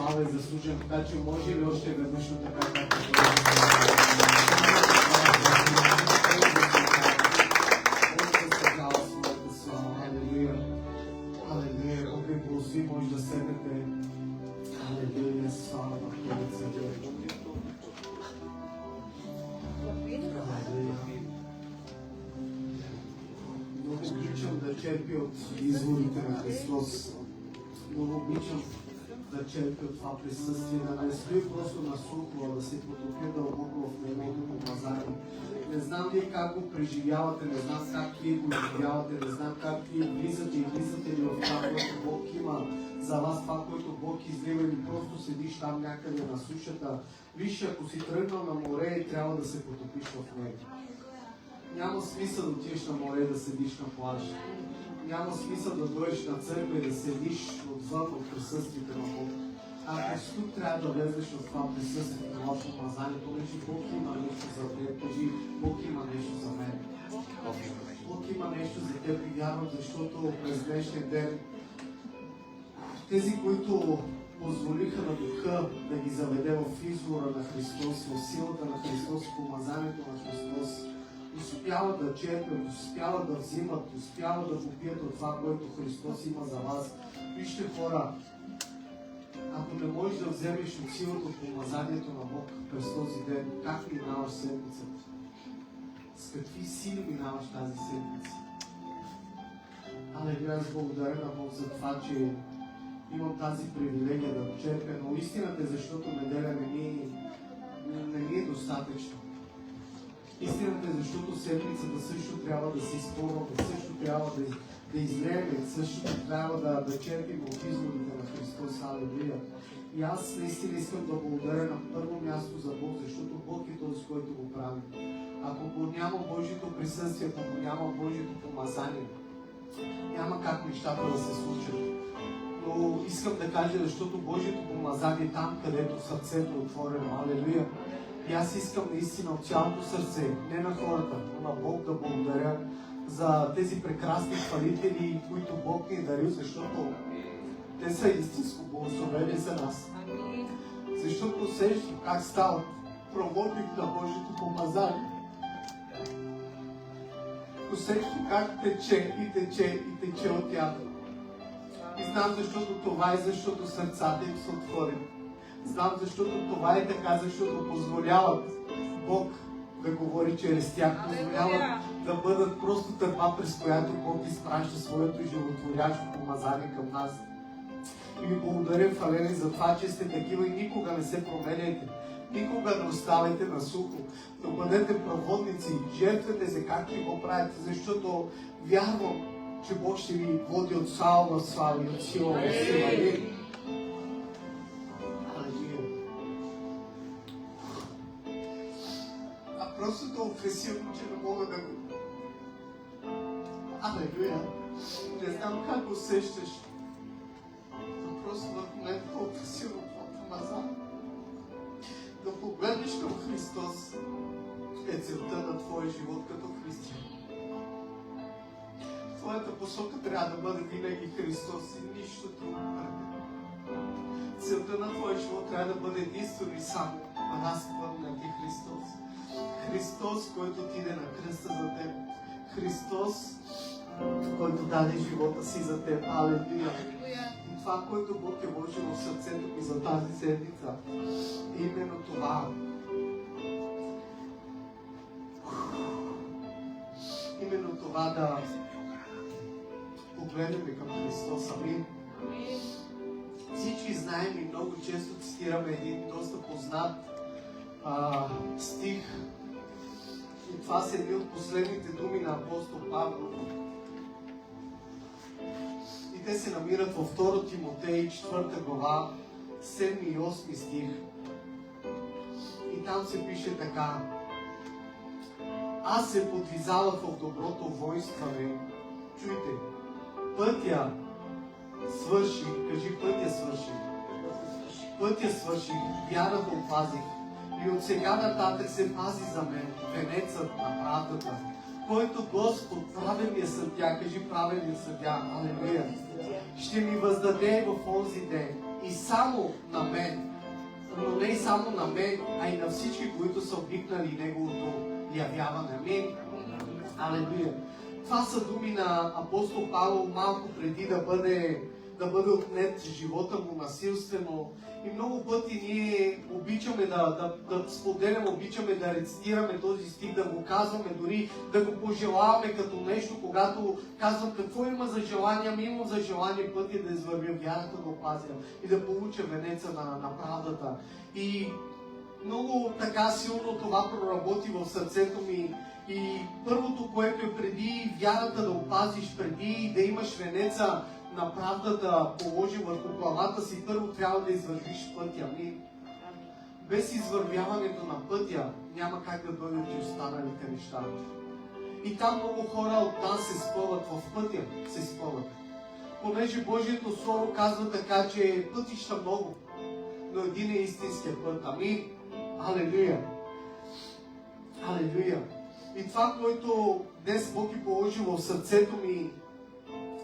слава и заслужен, така че може ли още веднъж така както Алелуя, Бог ви благослови, може да седнете. Алелуя, слава на Твоята Много обичам да черпя от изворите на Христос. Много обичам да черпя от това присъствие, да не стои просто на сухо, да се потопя дълбоко в Неговото помазание. Не знам вие как го преживявате, не знам как вие го изживявате, не знам как вие влизате и влизате ли в това, което Бог има за вас, това, което Бог излива, или просто седиш там някъде на сушата. Виж, ако си тръгнал на море и трябва да се потопиш в него. Няма смисъл да отидеш на море и да седиш на плаж. Няма смисъл да дойдеш на църква и да седиш отвън от присъствието на Бог. Ако си тук трябва да влезеш в това присъствие, в това помазание, понеже Бог има нещо за теб, кажи, Бог има нещо за мен. Бог има нещо за теб и вярвам, защото през днешния ден тези, които позволиха на Духа да ги заведе в извора на Христос, в силата на Христос, в помазанието на Христос, успяват да черпят, успяват да взимат, успяват да попият от това, което Христос има за вас. Вижте, хора, ако не можеш да вземеш от силата от помазанието на Бог през този ден, как минаваш седмицата? С какви сили минаваш тази седмица? Алелуя, аз благодаря на Бог за това, че имам тази привилегия да го черпя, но истината е, защото неделя не ми е достатъчно. Истината е, защото седмицата също трябва да се изпълва, също трябва да излеем, също трябва да черпим от изворите на Христос. Алелуя. И аз наистина искам да благодаря на първо място за Бог, защото Бог е този, който го прави. Ако го няма Божието присъствие, ако го няма Божието помазание, няма как нещата да се случат. Но искам да кажа, защото Божието помазание е там, където сърцето е отворено. Алелуя. И аз искам наистина от цялото сърце, не на хората, но на Бог да благодаря за тези прекрасни хвалители, които Бог ни е дарил, защото те са истинско благословение за нас. Защото усещам как стават проводник на Божието помазание. Усещам как тече и тече и тече от тях. И знам, защото това е, защото сърцата им са отворени. Знам, защото това е така, защото позволяват Бог да говори чрез тях, позволяват да бъдат просто търпа, през която Бог изпраща своето животворящо помазание към нас. И ви благодаря, Фалени, за това, че сте такива и никога не се променяйте. Никога не оставайте на сухо, но бъдете проводници, жертвайте се както и го правите, защото вярвам, че Бог ще ви води от слава в слава и от сила в сила. Просто толкова силно, че не мога да го... Алелуя! Не знам как го усещаш, но просто в момента толкова силно това помазание. Да погледнеш към Христос е целта на твоя живот като християн. Твоята посока трябва да бъде винаги Христос и нищо друго. Целта на твоя живот трябва да бъде единствено и само разпънати Христос. Христос, който отиде на кръста за теб. Христос, който даде живота си за теб. Алелуя! И това, което Бог е вложил в сърцето ми за тази седмица, е именно това. Именно това да погледнем към Христос. Амин. Всички знаем и много често цитираме един доста познат стих. И това са едни от последните думи на апостол Павел. И те се намират във 2 Тимотей, 4 глава, 7 и 8 стих. И там се пише така: аз се подвизавах в доброто воинстване. Чуйте, пътя свърши, кажи пътя свърши. Пътя свърши, вярата опазих. И от сега нататък се пази за мен венецът на правдата, който Господ, праведният съдия, кажи праведният съдия, алелуя, ще ми въздаде в онзи ден. и само на мен. Но не само на мен, а и на всички, които са обикнали Неговото явяване. Амин. Алелуя. Това са думи на апостол Павел малко преди да бъде отнет живота му насилствено. И много пъти ние обичаме да споделяме, обичаме да рецитираме този стих, да го казваме, дори да го пожелаваме като нещо, когато казвам какво има за желание, ами имам за желание пъти да извървя вярата, да опазя и да получа венеца на правдата. И много така силно това проработи в сърцето ми. И първото, което е преди вярата да опазиш, преди да имаш венеца на правдата положи върху главата си, първо трябва да извървиш пътя. Без извървяването на пътя няма как да бъдат и останалите неща. И там много хора от нас се спъват, в пътя се спъват. Понеже Божието Слово казва така, че пътища много, но един е истинският път. Амин. Алелуя. Алелуя. И това, което днес Бог е положил в сърцето ми,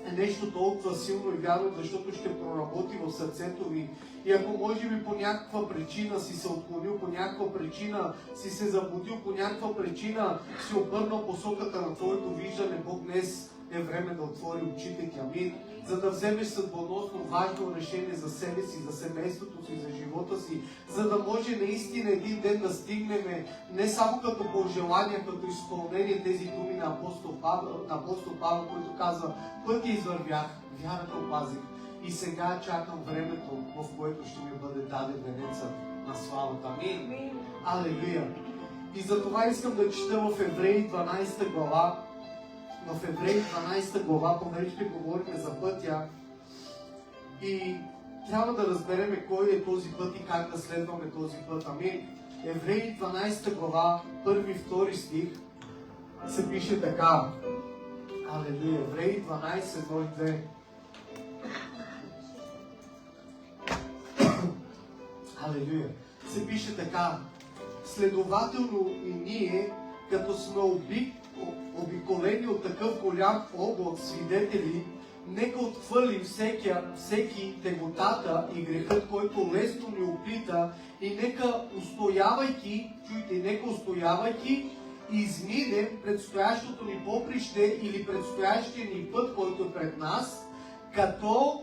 е нещо толкова силно и вярно, защото ще проработи в сърцето ви. И ако може би по някаква причина си се отклонил, по някаква причина си се заблудил, по някаква причина си обърнал посоката на твоето виждане, Бог днес е време да отвори очите ти. Амин. За да вземеш съдбоносно важно решение за себе си, за семейството си, за живота си, за да може наистина един ден да стигнем не само като пожелание, като изпълнение тези думи на апостол Павел, който казва: пътя извървях, вярата опазих и сега чакам времето, в което ще ми бъде даден венеца на славата. Амин. Алелуя. И за това искам да чета в Евреи 12 глава. В Евреи 12 глава, понеже ще говорим за пътя и трябва да разберем кой е този път и как да следваме този път. Амин. Евреи 12 глава, 1-2 стих се пише така. Алелуя. Евреи 12, 1 и 2. Алелуя. Се пише така. Следователно и ние, като сме обиколени от такъв голям облак свидетели, нека отхвърлим всеки теготата и грехът, който лесно ни оплита, и нека устоявайки, изминем предстоящото ни поприще или предстоящия ни път, който е пред нас, като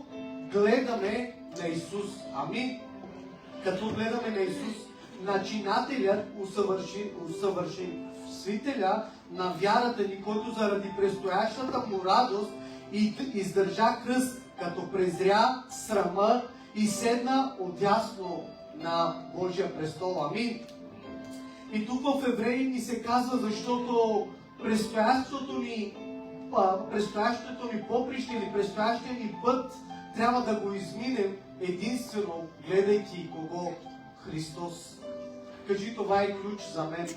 гледаме на Исус. Амин. Като гледаме на Исус, начинателят, усъвършителя на вярата ни, който заради предстоящата му радост издържа кръст, като презря срама и седна отдясно на Божия престол. Амин. И тук в Евреи ни се казва, защото предстоящото ни поприще или предстоящия ни път трябва да го изминем единствено гледайки кого? Христос. Кажи, това е ключ за мен.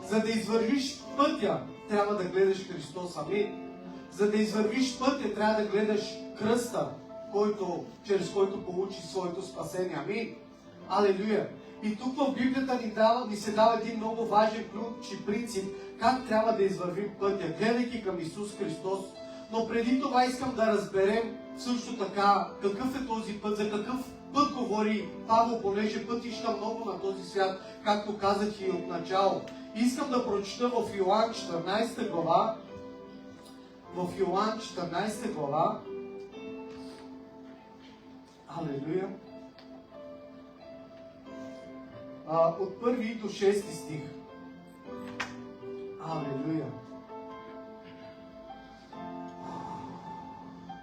За да извървиш пътя, трябва да гледаш Христос. Амин. За да извървиш пътя, трябва да гледаш кръста, чрез който получи своето спасение. Амин. Алелуя. И тук в Библията ни се дава един много важен ключ и принцип, как трябва да извървим пътя, гледайки към Исус Христос. Но преди това искам да разберем също така какъв е този път, за какъв път говори Павел, понеже пътища много на този свят, както казах и от начало. Искам да прочета в Йоан 14 глава. В Йоан 14 глава. Алелуя. От 1 до 6 стих. Алелуя.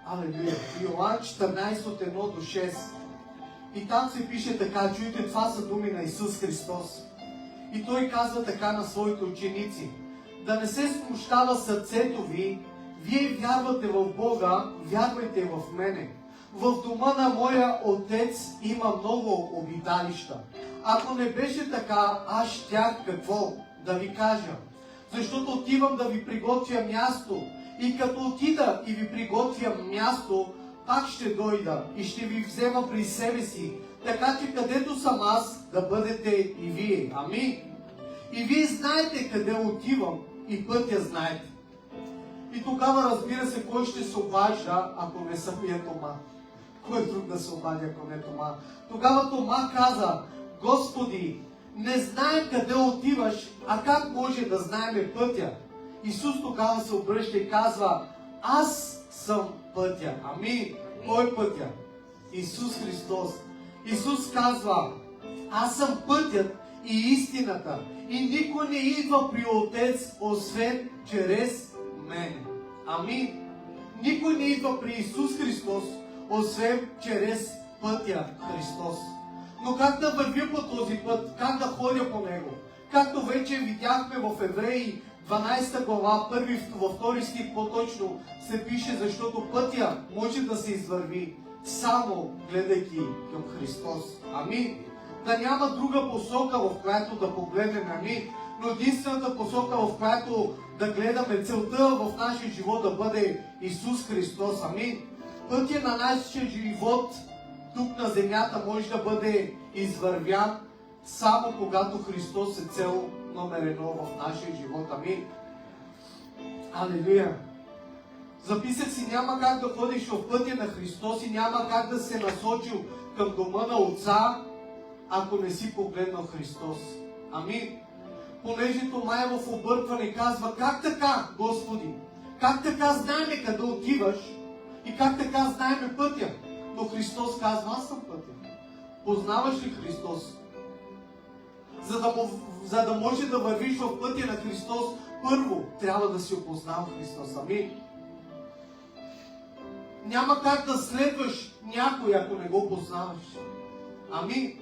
Алелуя. Йоан 14 от 1 до 6. И там се пише така, чуйте, това са думи на Исус Христос. И Той казва така на своите ученици: да не се смущава сърцето ви, вие вярвате в Бога, вярвайте в мене. В дома на моя Отец има много обиталища. Ако не беше така, аз щях какво да ви кажа? Защото отивам да ви приготвя място. И като отида и ви приготвя място, пак ще дойда и ще ви взема при себе си, така че където съм аз, да бъдете и вие. Амин. И вие знаете къде отивам и пътя знаете. И тогава разбира се, кой ще се обажда, ако не самият дома? кой друг да се обади, ако не Тома? Тогава Тома каза: Господи, не знаем къде отиваш, а как може да знаем пътя? Исус тогава се обръща и казва: аз съм пътя. Амин. Кой пътя? Исус Христос. Исус казва: аз съм пътят и истината, и никой не идва при Отец, освен чрез мен. Амин. Никой не идва при Исус Христос, освен чрез пътя Христос. Но как да вървя по този път? Как да ходя по него? Както вече видяхме в Евреи 12 глава, 1-2 стих по-точно се пише: защото пътя може да се извърви само гледайки към Христос. Амин. Да няма друга посока, в която да погледнем. Амин. Но единствената посока, в която да гледаме, целта в нашия живот да бъде Исус Христос. Амин. Пътя на нашия живот тук на земята може да бъде извървян само когато Христос е цел номер 1 в нашия живот. Амин. Алелуя. Записах си: няма как да ходиш в пътя на Христос и няма как да се насочил към дома на Отца, ако не си погледнал Христос. Амин. Понеже Тома е в объркване, казва: как така, Господи? Как така знаеме къде отиваш и как така знаеме пътя? Но Христос казва: аз съм пътя. Познаваш ли Христос? За да може да вървиш в пътя на Христос, първо трябва да си опознал Христос. Амин. Няма как да следваш някой, ако не го познаваш. Амин.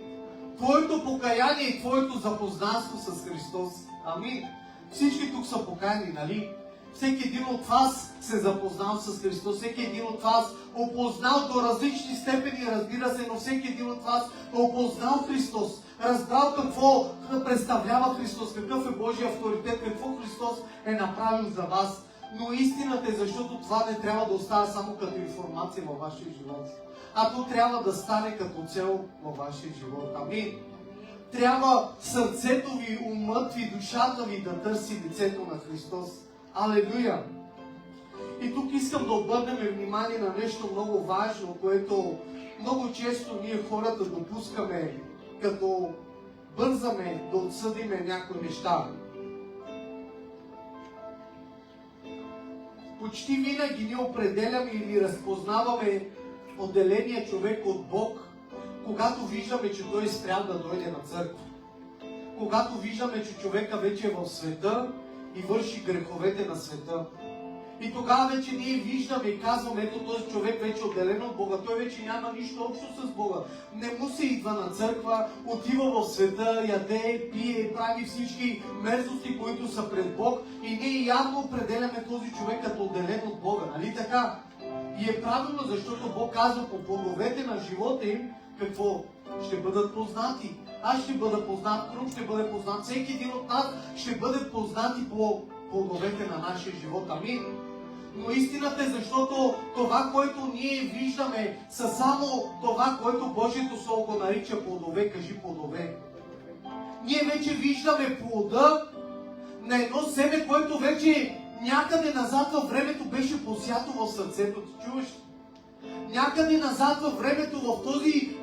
Твоето покаяние и твоето запознанство с Христос. Амин. Всички тук са покаяни, нали? Всеки един от вас се запознал с Христос, всеки един от вас опознал до различни степени, разбира се, но всеки един от вас опознал Христос, разбрал какво представлява Христос, какъв е Божия авторитет, какво Христос е направил за вас. Но истината е, защото това не трябва да остава само като информация във вашия живот, а то трябва да стане като цел във вашия живот. Амин. Трябва сърцето ви, умът ви, душата ви да търси лицето на Христос. Алелуя! И тук искам да обърнем внимание на нещо много важно, което много често ние хората допускаме, като бързаме да отсъдиме някои неща. Почти винаги ние определяме или разпознаваме отделения човек от Бог, когато виждаме, че той е спрял да дойде на църква. Когато виждаме, че човека вече е в света и върши греховете на света. И тогава вече ние виждаме и казваме: ето този човек вече е отделен от Бога, той вече няма нищо общо с Бога. Не му се идва на църква, отива в света, яде, пие, прави всички мерзости, които са пред Бог, и ние явно определяме този човек като отделен от Бога. Нали така? И е правилно, защото Бог казва: по плодовете на живота им какво? Ще бъдат познати. Аз ще бъда познат, Крум ще бъде познат, всеки един от нас ще бъде познати по плодовете на нашия живот. Амин. Но истината е, защото това, което ние виждаме, са само това, което Божието Слово го нарича плодове. Кажи плодове. Ние вече виждаме плода на едно семе, което вече някъде назад във времето беше посято в сърцето. Ти чуваш? Някъде назад във времето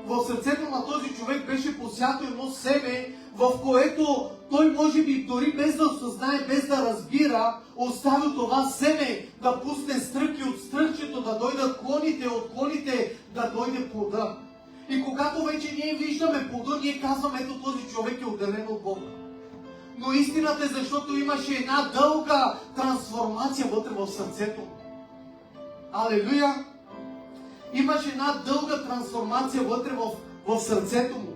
в сърцето на този човек беше посято едно семе, в което той може би дори без да осъзнае, без да разбира, оставил това семе да пусне стръки от стръкчето, да дойдат клоните, от клоните да дойде плода. И когато вече ние виждаме плода, ние казваме: ето този човек е отделен от Бог. Но истината е, защото имаше една дълга трансформация вътре в сърцето. Алелуя! Имаше една дълга трансформация вътре в сърцето му.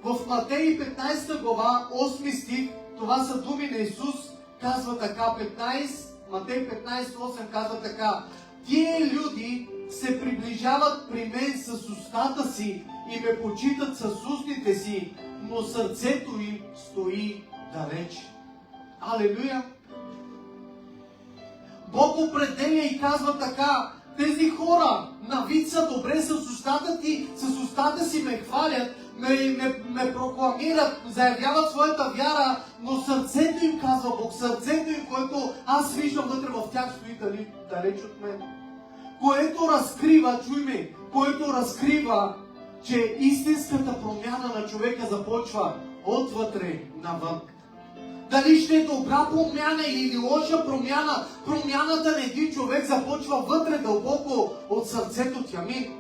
В Матей 15 глава, 8 стих, това са думи на Исус, казва така, Матей 15:8 казва така: тие люди се приближават при мен с устата си и ме почитат с устните си, но сърцето им стои далеч. Алелуя! Бог определя и казва така: тези хора на вид са добре с устата си ме хвалят, ме прокламират, заявяват своята вяра, но сърцето им, казва Бог, сърцето им, което аз виждам вътре в тях, стои далеч от мен. Което разкрива, чуй ме, който разкрива, че истинската промяна на човека започва отвътре навън. Дали ще е добра промяна или лоша промяна, промяната на един човек започва вътре дълбоко от сърцето ти. Амин.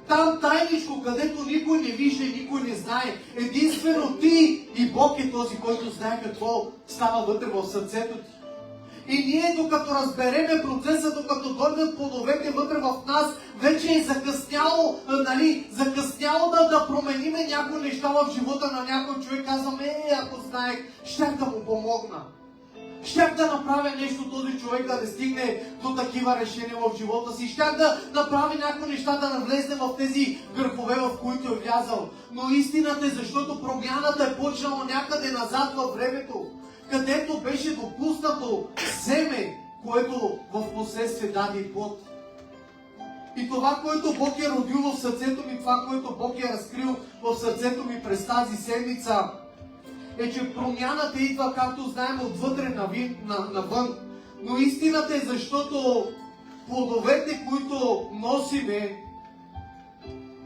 Там тайничко, където никой не вижда и никой не знае. Единствено ти и Бог е този, който знае какво става вътре в сърцето ти. И ние, докато разбереме процеса, докато дойдат плодовете вътре в нас, вече е закъсняло, закъсняло да промениме някои неща в живота на някой човек. Казваме, ако знаех, щях да му помогна. Щях да направя нещо този човек да не стигне до такива решения в живота си. Щях да направя някои неща да навлезне в тези грехове, в които е влязал. Но истината е, защото промяната е почнала някъде назад във времето, където беше допуснато семе, което в последствие даде и плод. И това, което Бог е родил в сърцето ми, това, което Бог е разкрил в сърцето ми през тази седмица, е, че промяната идва, както знаем, отвътре навън. Но истината е, защото плодовете, които носиме,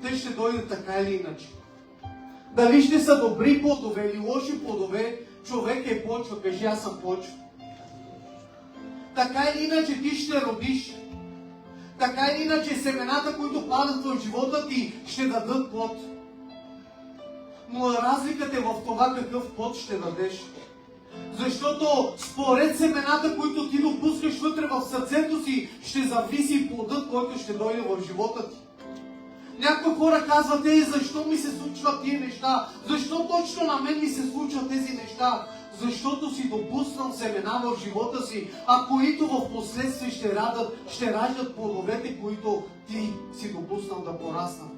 те ще дойдат така или иначе. Дали ще са добри плодове или лоши плодове, човек е почва, кажи аз съм почва. Така или иначе ти ще родиш. Така или иначе семената, които падат в живота ти, ще дадат плод. Но разликата е в това какъв плод ще дадеш. Защото според семената, които ти допускаш вътре в сърцето си, ще зависи плодът, който ще дойде в живота ти. Някои хора казват, защо ми се случват тия неща? Защо точно на мен ми се случват тези неща? Защото си допуснал семена в живота си, а които в последствие ще раждат плодовете, които ти си допуснал да пораснат.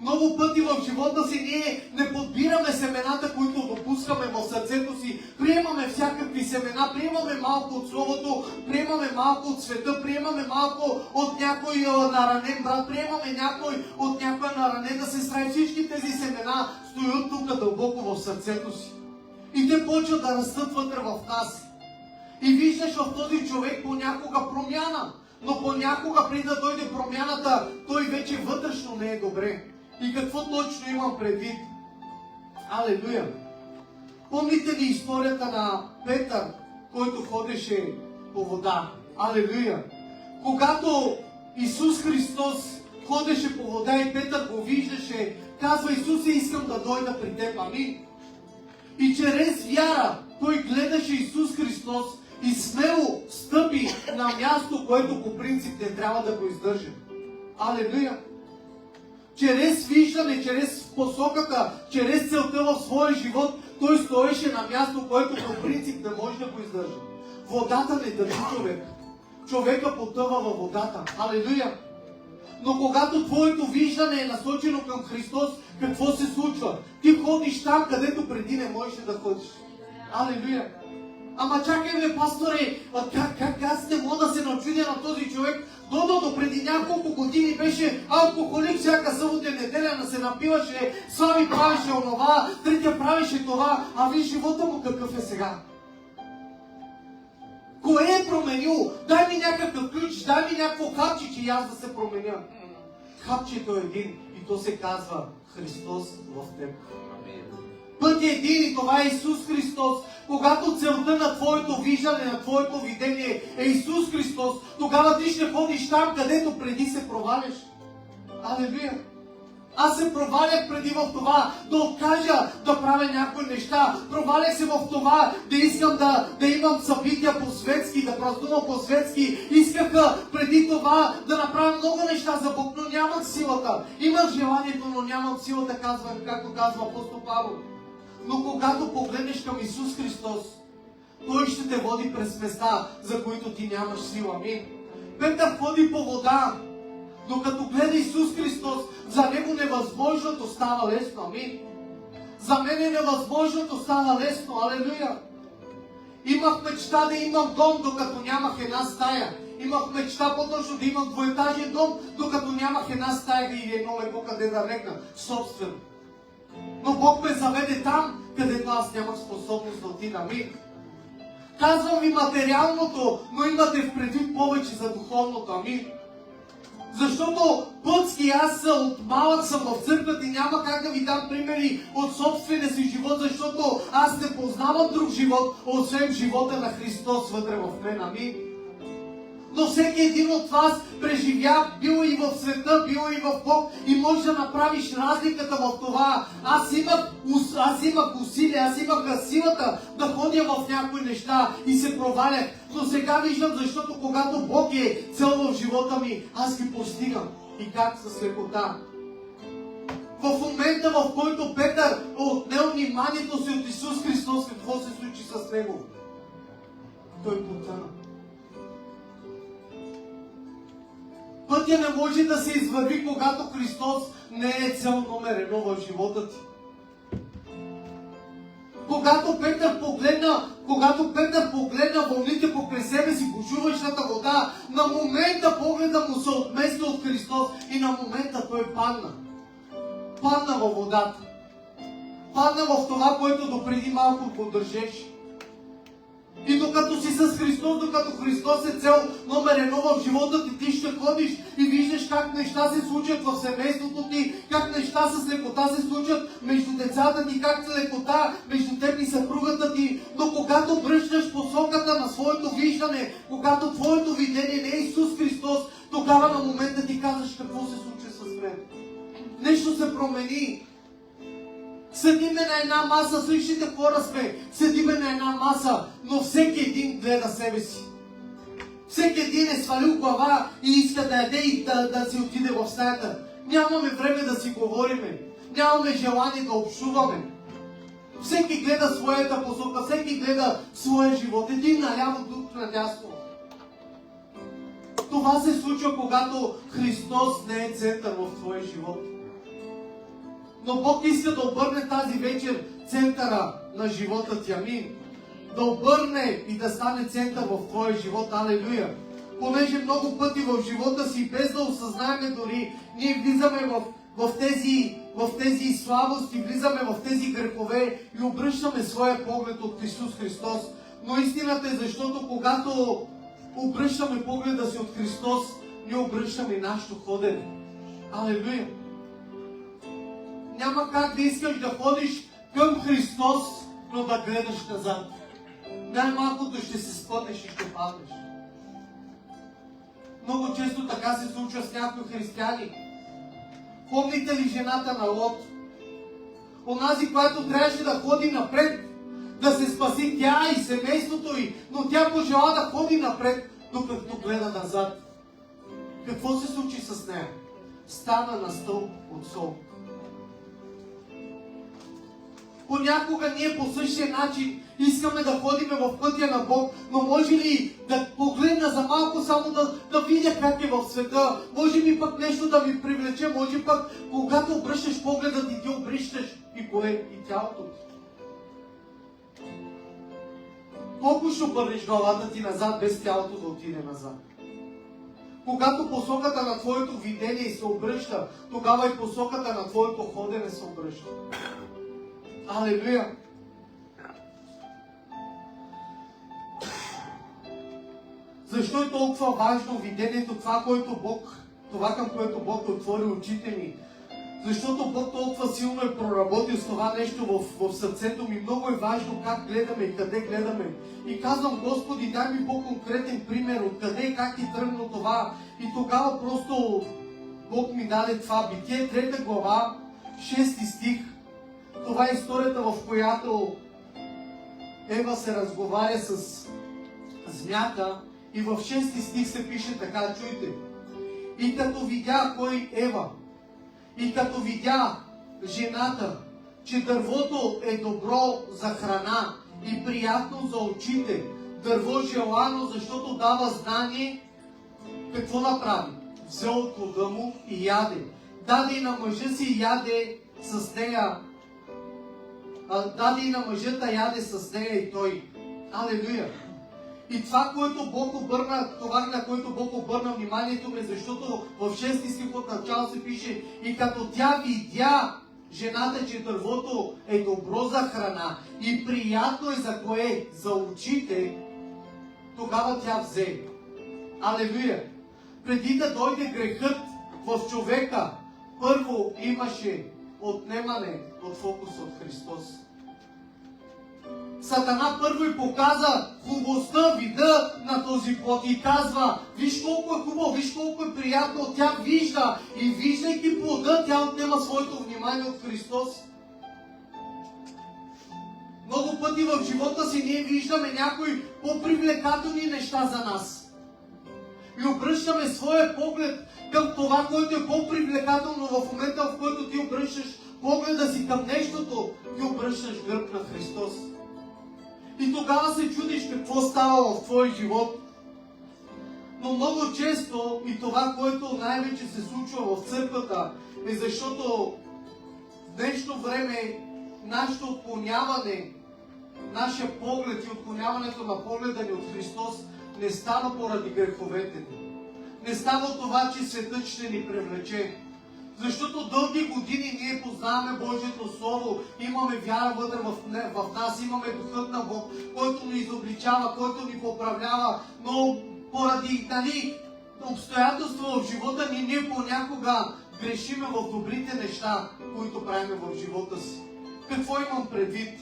Много пъти в живота си ние не подбираме семената, които допускаме в сърцето си. Приемаме всякакви семена, приемаме малко от Словото, приемаме малко от света, приемаме малко от някой наранен брат, приемаме някой от някоя наранена сестра и всички тези семена стоят тук дълбоко в сърцето си. И те почват да растат вътре в нас. И виждаш в този човек понякога промяна, но понякога преди да дойде промяната, той вече вътрешно не е добре. И какво точно имам предвид? Алелуя! Помните ли историята на Петър, който ходеше по вода? Алелуя! Когато Исус Христос ходеше по вода и Петър го виждаше, казва: Исусе, искам да дойда при теб. Амин! И чрез вяра той гледаше Исус Христос и смело стъпи на място, което по принцип не трябва да го издържа. Алелуя! Чрез виждане, чрез посоката, чрез целта в своя живот, той стоеше на място, което по принцип не може да го издържа. Водата не държи човек. Човека потъва във водата. Алелуя! Но когато твоето виждане е насочено към Христос, какво се случва? Ти ходиш там, където преди не можеш да ходиш. Алелуя! Ама чакай, пасторе, как аз не мога да се начудя на този човек? До преди няколко години беше алкохолик, всяка събота и неделя да се напиваше, Слави правеше онова, третия правеше това, а виж живота му какъв е сега. Кое е променил? Дай ми някакъв ключ, дай ми някакво хапче, че и аз да се променя. Хапчето е един и то се казва Христос в теб. Път е един и това е Исус Христос. Когато целта на твоето виждане, на твоето видение е Исус Христос, тогава ти ще ходиш там, където преди се проваляш. Алелуя! Аз се провалях преди в това да откажа да правя някои неща. Провалях се в това да искам да имам събития по-светски, да празнувам по-светски. Исках преди това да направя много неща за Бог, но нямах силата. Имах желанието, но нямам силата, както казва апостол Павел. Но когато погледнеш към Исус Христос, Той ще те води през места, за които ти нямаш сила. Амин. Петър ходи по вода, но като гледа Исус Христос, за него невъзможното става лесно. Амин. За мен е невъзможното става лесно. Алелуя. Имах мечта да имам дом, докато нямах една стая. Имах мечта по-точно да имам двоетажен дом, докато нямах една стая или едно легло, къде да легна собствено. Но Бог ме заведе там, където аз нямах способност да отида. Амин. Казвам ви материалното, но имате в предвид повече за духовното. Амин. Защото пътски аз от малък съм в църквата и няма как да ви дам примери от собствения си живот, защото аз не познавам друг живот, освен живота на Христос вътре в мен. Амин. Но всеки един от вас преживя, бил и в света, бил и в Бог и можеш да направиш разликата в това. Аз имах усилия, аз имах силата да ходя в някои неща и се провалях. Но сега виждам, защото когато Бог е цел в живота ми, аз ги постигам. И как? С лекота. В момента, в който Петър отнел вниманието си от Исус Христос, какво се случи с него? Той потъна. Пътя не може да се извърви, когато Христос не е цел номер едно в живота ти. Когато Петър погледна вълните покрай себе си, бушуващата вода, на момента погледа му се отмести от Христос и на момента той падна. Падна във водата. Падна в това, което допреди малко поддържеше. И докато си с Христос, докато Христос е цел номер едно в живота ти, ти ще ходиш и виждаш как неща се случат в семейството ти, как неща с лекота се случат между децата ти, как с лекота между теб и съпругата ти. Но когато връщаш посоката на своето виждане, когато твоето видение не е Исус Христос, тогава на момента ти казваш какво се случи с мен. Нещо се промени. Седиме на една маса, същите хора сме, седиме на една маса, но всеки един гледа себе си. Всеки един е свалил глава и иска да яде и да си отиде в стаята. Нямаме време да си говориме, нямаме желание да общуваме. Всеки гледа своята посока, всеки гледа своя живот, един наляво, друг надясно. Това се случва, когато Христос не е център в твоя живот. Но Бог иска да обърне тази вечер центъра на живота ти. Амин. Да обърне и да стане център в твоя живот. Алелуя. Понеже много пъти в живота си, без да осъзнаем дори, ние влизаме в тези слабости, влизаме в тези грехове и обръщаме своя поглед от Исус Христос. Но истината е, защото когато обръщаме погледа си от Христос, ние обръщаме нашето ходене. Алелуя. Няма как да искаш да ходиш към Христос, но да гледаш назад. Най-малкото ще се спънеш и ще паднеш. Много често така се случва с някои християни. Помните ли жената на Лот? Онази, която трябваше да ходи напред, да се спаси тя и семейството й, но тя пожела да ходи напред, докато гледа назад. Какво се случи с нея? Стана на стълб от сол. Понякога ние по същия начин искаме да ходим в пътя на Бог, но може ли да погледна за малко само да видя как е в света? Може ли пък нещо да ми привлече? Може пък, когато обръщаш погледа ти обръщаш и кое? И тялото ти. Колко ще обърнеш главата ти назад, без тялото да отиде назад? Когато посоката на твоето видение се обръща, тогава и посоката на твоето ходене се обръща. Алелуя! Защо е толкова важно видението, това към което Бог отвори очите ми? Защото Бог толкова силно е проработил с това нещо в сърцето ми. Много е важно как гледаме и къде гледаме. И казвам, Господи, дай ми по-конкретен пример, откъде и как е тръгнало това. И тогава просто Бог ми даде това. Битие 3 глава, 6 стих. Това е историята, в която Ева се разговаря с змията и в 6 стих се пише така, чуйте. И като видя кой Ева, и като видя жената, че дървото е добро за храна и приятно за очите, дърво желано, защото дава знание, какво направи? Взел от плода му и яде. Даде и на мъжа си и яде с нея. Даде и на мъжата яде с нея и той. Алелуя! И това, което Бог обърна, това, на което Бог обърна вниманието ми, защото в 6 стих от начало се пише: и като тя видя жената, че дървото е добро за храна и приятно е за кое? За очите, тогава тя взе. Алелуя! преди да дойде грехът в човека, първо имаше отнемане от фокуса от Христос. Сатана първо и показа хубостта, вида на този плод и казва: виж колко е хубаво, виж колко е приятно. Тя вижда и виждайки плода, тя отнема своето внимание от Христос. Много пъти в живота си ние виждаме някои по-привлекателни неща за нас. И обръщаме своя поглед към това, което е по-привлекателно. В момента, в който ти обръщаш погледа си към нещото, ти обръщаш гръб на Христос. И тогава се чудиш какво става в твоя живот. Но много често и това, което най-вече се случва в църквата, е защото в днешно време нашето отклоняване, нашия поглед и отклоняването на погледа ни от Христос не става поради греховете ни. Не става от това, че светът ще ни привлече. Защото дълги години ние познаваме Божието Слово, имаме вяра вътре в нас, имаме Духът на Бог, който ни изобличава, който ни поправлява, но поради обстоятелства в живота ни, ние понякога грешиме в добрите неща, които правим в живота си. Какво имам предвид?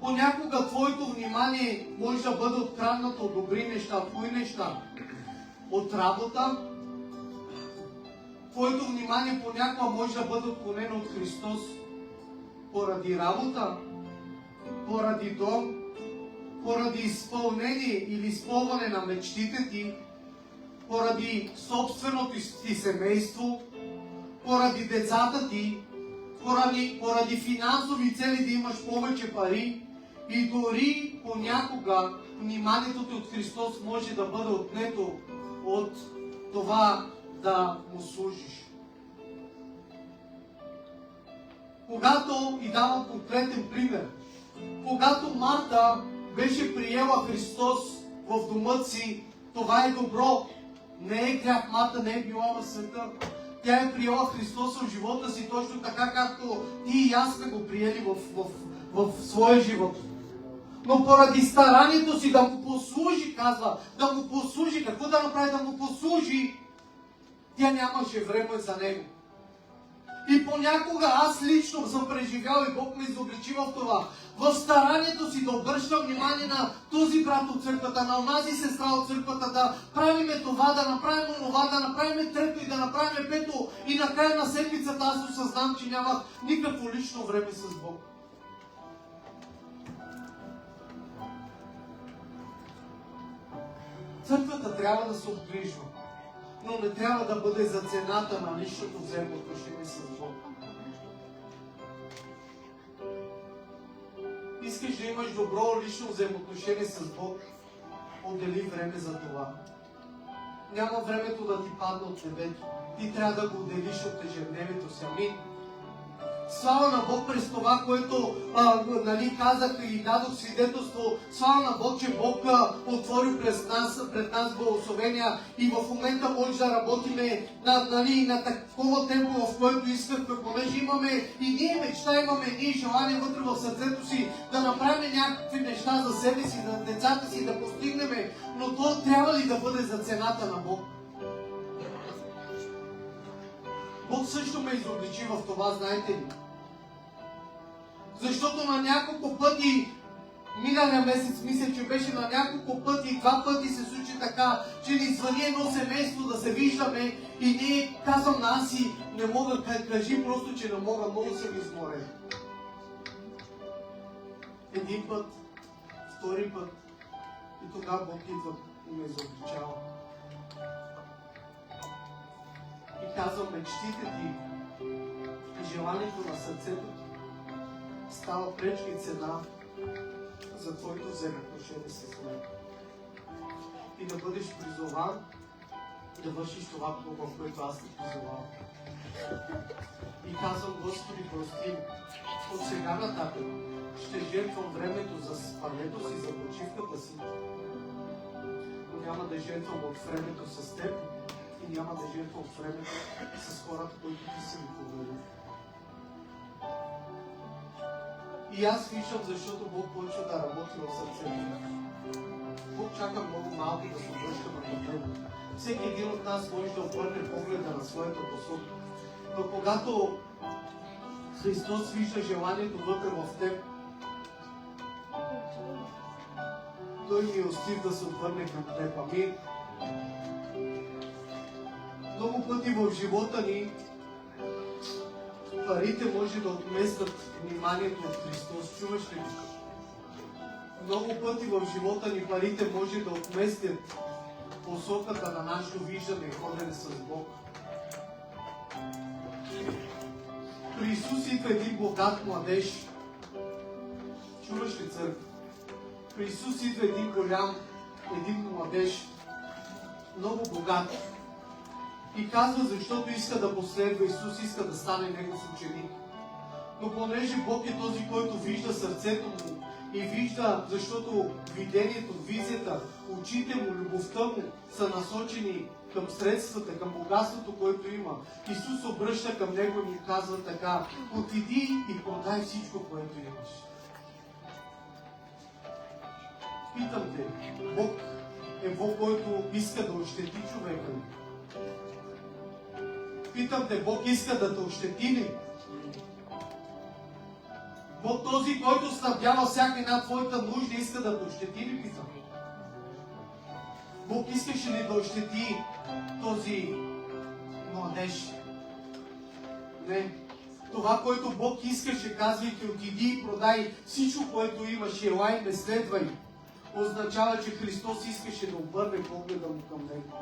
Понякога твоето внимание може да бъде откраднато от добри неща. От кои неща? От работа. Твоето внимание понякога може да бъде отклонено от Христос поради работа, поради дом, поради изпълнение или изпълване на мечтите ти, поради собственото ти семейство, поради децата ти, поради финансови цели да имаш повече пари и дори понякога вниманието ти от Христос може да бъде отнето от това да му служиш. Когато, и давам конкретен пример, когато Марта беше приела Христос в дома си, това е добро. Не е грях, Марта не е била в света. Тя е приела Христос в живота си точно така, както ти и аз сме го приели в своя живот. Но поради старанието си да му послужи, казва, да му послужи, какво да направи, да му послужи, тя нямаше време за него. И понякога аз лично съм преживял и Бог ме изобличи в това. В старанието си да обръщам внимание на този брат от църквата, на онази сестра от църквата, да правиме това, да направим онова, да направим трето и да направим пето. И накрая на седмицата аз осъзнам, че нямах никакво лично време с Бог. Църквата трябва да се обгрижва, но не трябва да бъде за цената на личното взаимоотношение с Бог. Искаш да имаш добро лично взаимоотношение с Бог, отдели време за това. Няма времето да ти падне от небето. Ти трябва да го отделиш от ежедневието си. Амин. Слава на Бог през това, което казах и дадох свидетелство. Слава на Бог, че Бог отвори пред нас благословения и в момента може да работиме на такова темпо, в което искахме, понеже имаме и ние мечта, имаме ние желание вътре в сърцето си да направим някакви неща за себе си, за децата си, да постигнем, но то трябва ли да бъде за цената на Бог? Бог също ме изобличи в това, знаете ли? Защото на няколко пъти, миналия месец, мисля, че беше на няколко пъти, 2 пъти се случи така, че ни звъни едно семейство да се виждаме и ние казвам на Аси, не мога, кажи просто, че не мога, много съм изморен. Един път, втори път и тогава Бог идва и ме изобличава. И казвам, мечтите ти и желанието на сърцето ти става пречка и цена за твоето взаимоотношение с мен. И да бъдеш призован да вършиш това, в което аз те призовавам. И казвам, Господи, прости, от сега нататък ще жертвам времето за спането си, за почивката си, но няма да жертвам от времето с теб и няма да жертвам от времето с хората, които ти си ми поверил. И аз виждам, защото Бог почва да работи в сърцето. Бог чака много малко да се връщаме към Него. всеки един от нас може да обърне погледа на своята посока. Но когато Христос вижда желанието вътре в теб, Той милостив да се обърне към теб. Амин. Много пъти в живота ни парите може да отместят вниманието от Христос. Чуваш ли? Много пъти в живота ни парите може да отместят посоката на нашето виждане и ходене с Бог. При Исус идва един богат младеж. Чуваш ли, църква? При Исус идва един голям, един младеж, много богат. И казва, защото иска да последва Исус, иска да стане негов ученик. Но понеже Бог е този, който вижда сърцето му и вижда, защото видението, визията, очите му, любовта му са насочени към средствата, към богатството, което има. Исус обръща към него и му казва така: отиди и продай всичко, което имаш. Питам те, Бог е Бог, който иска да ощети човека ли? Питам те, Бог иска да те ощети ли? Бог този, който снабдява всяка една твоята нужда, иска да те ощети ли, питам? Бог искаше ли да ощети този младеж? Не. Това, което Бог искаше, казвайки, отиди и продай всичко, което имаш, елай ме следвай, означава, че Христос искаше да обърне погледа му към него.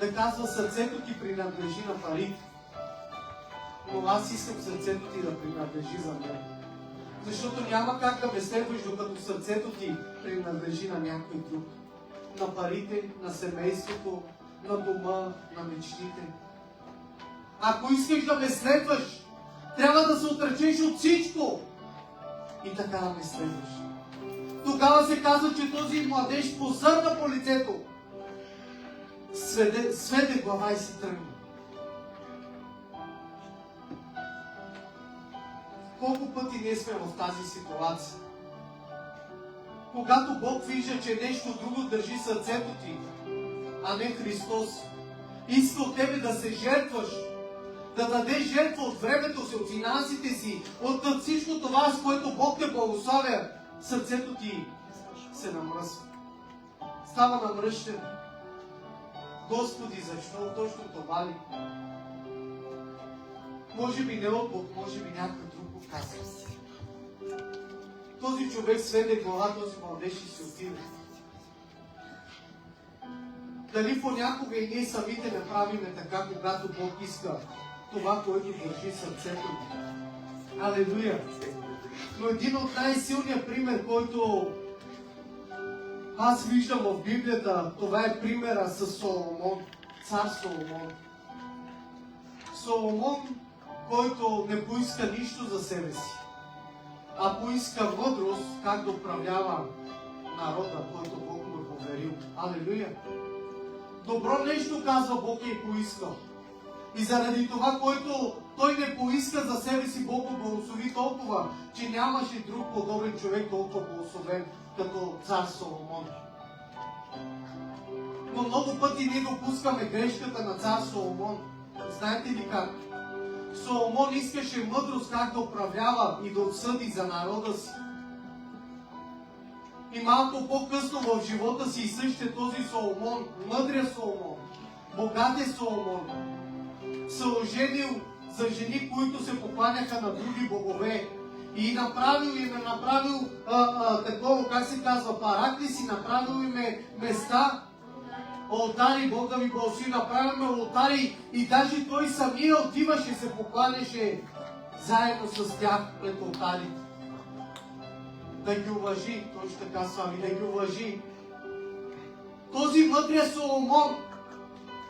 Да казва, сърцето ти принадлежи на парите, но аз искам сърцето ти да принадлежи за мен. Защото няма как да ме следваш, докато сърцето ти принадлежи на някой друг. На парите, на семейството, на дома, на мечтите. Ако искаш да ме следваш, трябва да се отречеш от всичко и така да ме следваш. Тогава се казва, че този младеж посърна по лицето, сведе глава и си тръгна. Колко пъти ние сме в тази ситуация? Когато Бог вижда, че нещо друго държи сърцето ти, а не Христос, иска от тебе да се жертваш, да дадеш жертва от времето си, от финансите си, от всичко това, с което Бог те благославя, сърцето ти се намръсва. Става намръщен. Господи, защо точно това ли? Може би не от Бог, може би някой друг го казва. Този човек сведе глава, този младеж и се отиде. Дали понякога и ние самите не правиме така, когато Бог иска това, което държи сърцето ни? Алелуя! Но един от най-силния пример, който аз виждам в Библията, това е примера с Соломон, цар Соломон. Соломон, който не поиска нищо за себе си, а поиска мъдрост как да управлява народа, който Бог му е поверил. Алелуя! Добро нещо, казва Бог, е поискал. И заради това, което той не поиска за себе си, Бог го благослови толкова, че нямаше друг подобен човек толкова благословен като цар Соломон. Но много пъти ние допускаме грешката на цар Соломон. Знаете ли как? Соломон искаше мъдрост как да управлява и да отсъди за народа си. И малко по-късно в живота си и същия този Соломон, мъдрия Соломон, богатия Соломон, се оженил за жени, които се покланяха на други богове. И им е направил такова, как се казва, паракли си, направил им места, олтари, Бог да ви благослови, направил олтари и даже той самия отиваше и се покланяше заедно с тях пред олтарите. Да ги уважи, точно така слави, да ги уважи. Този мъдрия Соломон,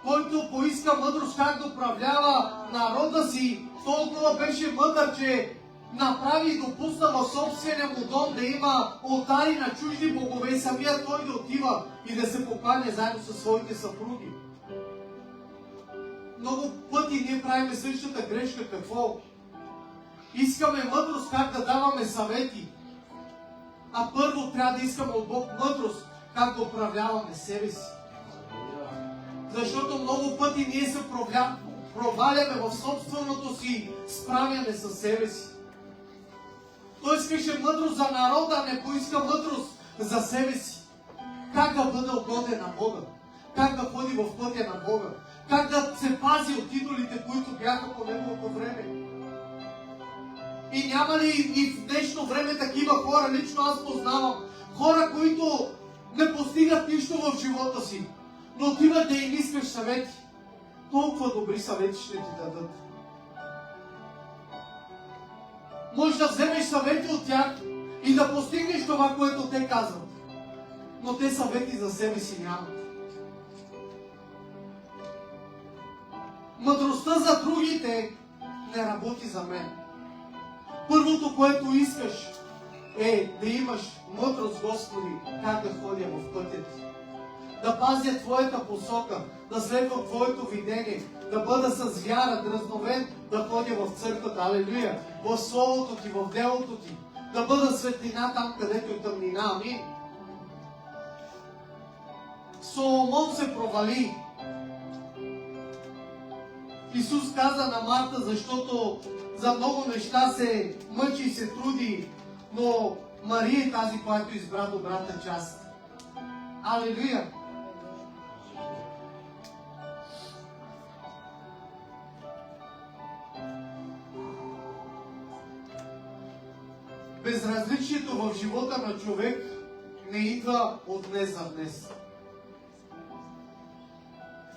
който поиска мъдрост как да управлява народа си, толкова беше мъдър, че направи и допусна в собствения му дом да има олтари на чужди богове и самия той да отива и да се покланя заедно със своите съпруги. Много пъти ние правим същата грешка. Какво? Искаме мъдрост как да даваме съвети, а първо трябва да искаме от Бог мъдрост как да управляваме себе си. Защото много пъти ние се проваляме в собственото си справяне със себе си. Той искаше мъдрост за народа, а не поиска мъдрост за себе си. Как да бъде угоден на Бога? Как да ходи в пътя на Бога? Как да се пази от идолите, които бяха по неговото време? И няма ли и в днешно време такива хора, лично аз познавам, хора, които не постигат нищо в живота си, но отиват да им искаш съвети. Толкова добри съвети ще ти дадат. Може да вземеш съвети от тях и да постигнеш това, което те казват. Но те съвети за себе си нямат. Мъдростта за другите не работи за мен. Първото, което искаш, е да имаш мъдрост, Господи, как да ходя в пътя ти. Да пазя Твоята посока, да следвам Твоето видение, да бъда с вяра, дразновен, да ходя в църквата, алелуя, в Словото Ти, в делото Ти, да бъда светлина там, където е тъмнина. Амин. Соломон се провали. Исус каза на Марта, защото за много неща се мъчи и се труди, но Мария е тази, която избра добрата част. Алелуя! Безразличието в живота на човек не идва от днес за днес.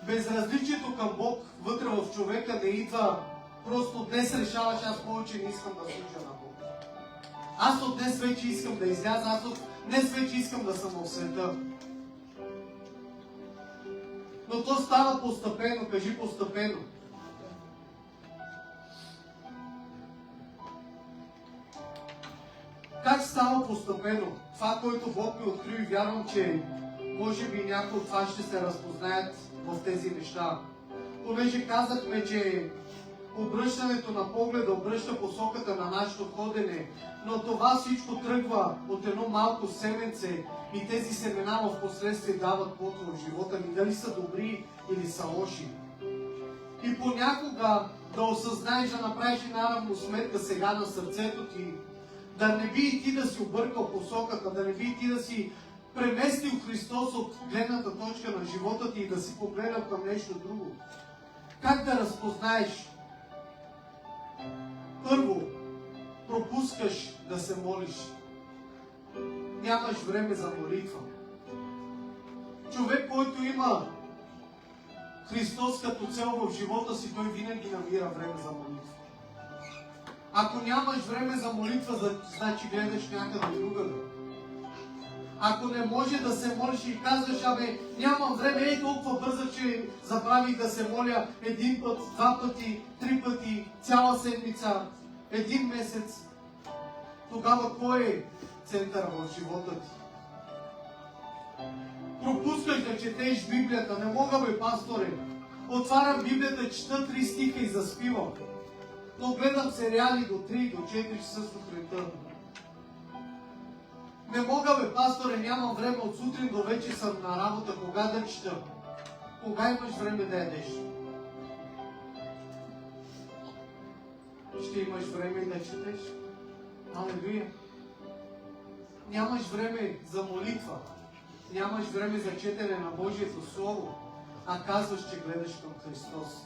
Безразличието към Бог вътре в човека не идва просто днес решаваш, аз повече не искам да служа на Бог. Аз от днес вече искам да изляза, аз от днес вече искам да съм в света. Но то става постепенно, кажи постепенно. Как става постепенно? Това, което Бог ми откри, и вярвам, че може би някои от вас ще се разпознаят в тези неща. Понеже казахме, че обръщането на погледа обръща посоката на нашето ходене, но това всичко тръгва от едно малко семенце и тези семена в последствие дават плод в живота ни, дали са добри или са лоши. И понякога да осъзнаеш, да направиш една равносметка сега на сърцето ти, да не би и ти да си объркал посоката, да не би и ти да си преместил Христос от гледната точка на живота ти и да си погледнал към нещо друго. Как да разпознаеш? Първо, пропускаш да се молиш. Нямаш време за молитва. Човек, който има Христос като цел в живота си, той винаги намира време за молитва. Ако нямаш време за молитва, значи гледаш някъде другаде. Ако не може да се молиш и казваш, нямам време, толкова бързо, че забравих да се моля един път, два пъти, три пъти, цяла седмица, един месец, тогава кой е центъра в живота ти? Пропускаш да четеш Библията. Не мога, пасторе. Отварям Библията, чета 3 стиха и заспивам. Но гледам сериали до 3, до 4 часа сутринта. Не мога, пасторе, нямам време, от сутрин до вечер съм на работа. Кога да чета? Кога имаш време да ядеш? Ще имаш време да четеш. Алелуя! Нямаш време за молитва. Нямаш време за четене на Божието Слово, а казваш, че гледаш към Христос.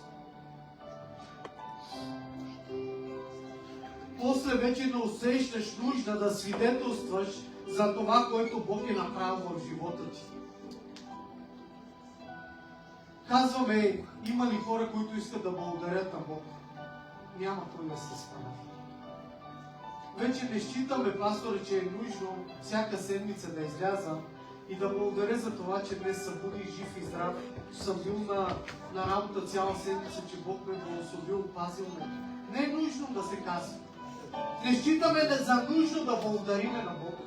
После вече не усещаш нужда да свидетелстваш за това, което Бог е направил в живота ти. Казваме, има ли хора, които искат да благодарят на Бог? Няма кой да се справи. Вече не считаме, пасторе, че е нужно всяка седмица да изляза и да благодаря за това, че днес събудих жив и здрав. Съм бил на работа цяла седмица, че Бог ме благословил, опазил ме. Не е нужно да се казва. Не считаме за нужно да благодариме на Бог.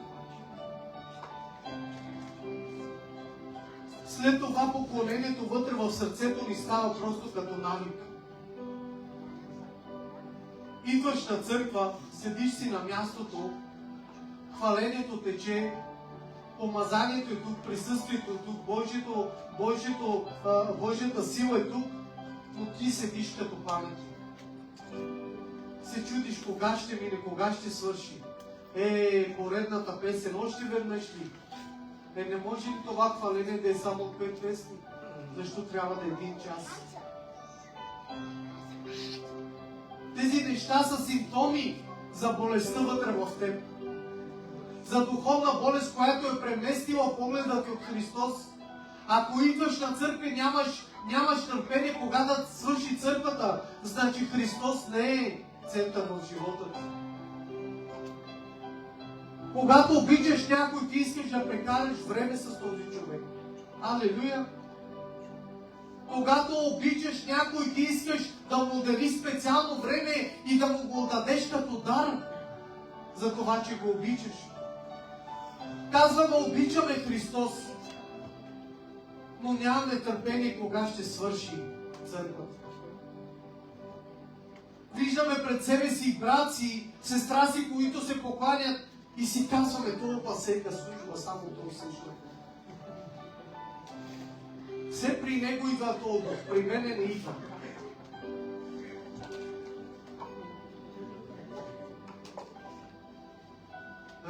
След това поклонението вътре в сърцето ни става просто като навик. Идваш на църква, седиш си на мястото, хвалението тече помазанието е тук, присъствието е тук, Божията сила е тук, но ти седиш като памет. Се чудиш кога ще мине, кога ще свърши. Поредната песен, още веднъж ли? Не може ли това хваление да е само от 5 песни? Защо трябва да е 1 час? Тези неща са симптоми за болестта вътре в теб. За духовна болест, която е преместила погледа ти от Христос. Ако идваш на църква, нямаш търпение кога да свърши църквата, значи Христос не е център в живота ти. Когато обичаш някой, ти искаш да прекараш време с този човек. Алелуя! Когато обичаш някой, ти искаш да му отдели специално време и да му го дадеш като дар за това, че го обичаш. Казваме, обичаме Христос, но нямаме търпение кога ще свърши църквата. Виждаме пред себе си братци, сестра си, които се покланят и си казваме, това пасека служба, само то също. Все при него идва този дух, при мене не идва.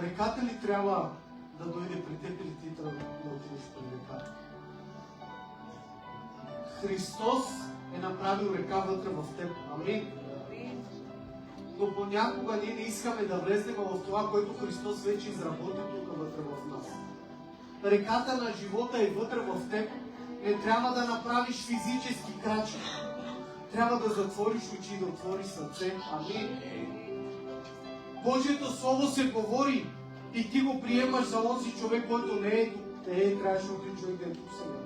Реката ли трябва да дойде при теб или ти трябва да отидеш при реката? Христос е направил река вътре в теб. Амин. Но понякога ние не искаме да влезнем в това, което Христос вече изработи тук вътре в нас. Реката на живота е вътре в теб. Не трябва да направиш физически крачки. Трябва да затвориш очи и да отвориш сърце. Амин. Божието Слово се говори и ти го приемаш за онзи човек, който не е тук. Трябваше от човек да е тук сега.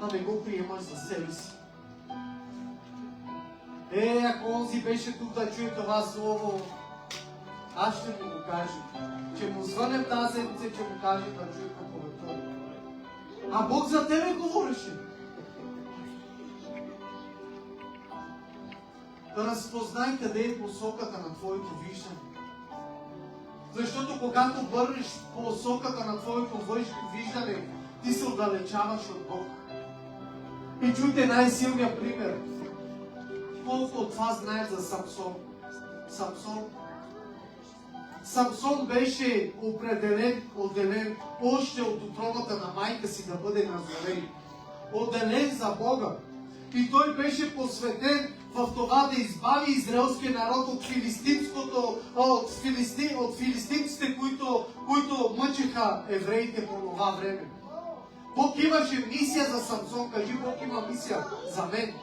А не го приемаш за себе си. Ако онзи беше тук да чуе това Слово, аз ще му го кажа. Че му звънем тази седмица, че му каже да чуе проповедта. А Бог за тебе говореше. Разпознай къде е посоката на твоето виждане. Защото когато върнеш посоката на твоето виждане, ти се отдалечаваш от Бог. И чуйте най-силния пример. Колко от вас знаят за Самсон? Самсон беше отделен още от утробата на майка си да бъде назовен. Отделен за Бога. И той беше посветен в това да избави израелския народ от филистимците, които мъчиха евреите по това време. Бог имаше мисия за Самсон. Кажи, Бог има мисия за мен.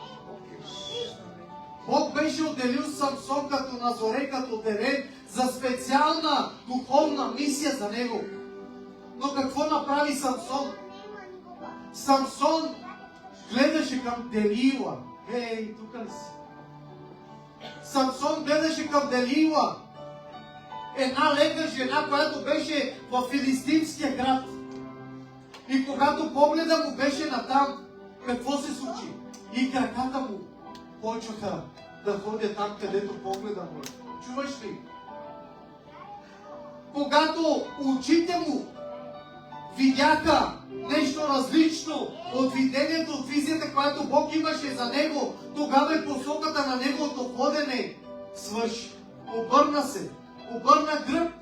Бог беше отделил Самсон като назоре, като отделен за специална духовна мисия за него. Но какво направи Самсон? Самсон гледаше към Делила. Тук ли си? Самсон гледаше към Делила. Една лека жена, която беше в филистимския град. И когато погледа му беше натам, какво се случи? И краката му почнаха да ходят там, където погледа му. Чуваш ли? Когато очите му видяха нещо различно от видението, от визията, която Бог имаше за него, тогава и посоката на неговото ходене свърши. Обърна се. Обърна гръб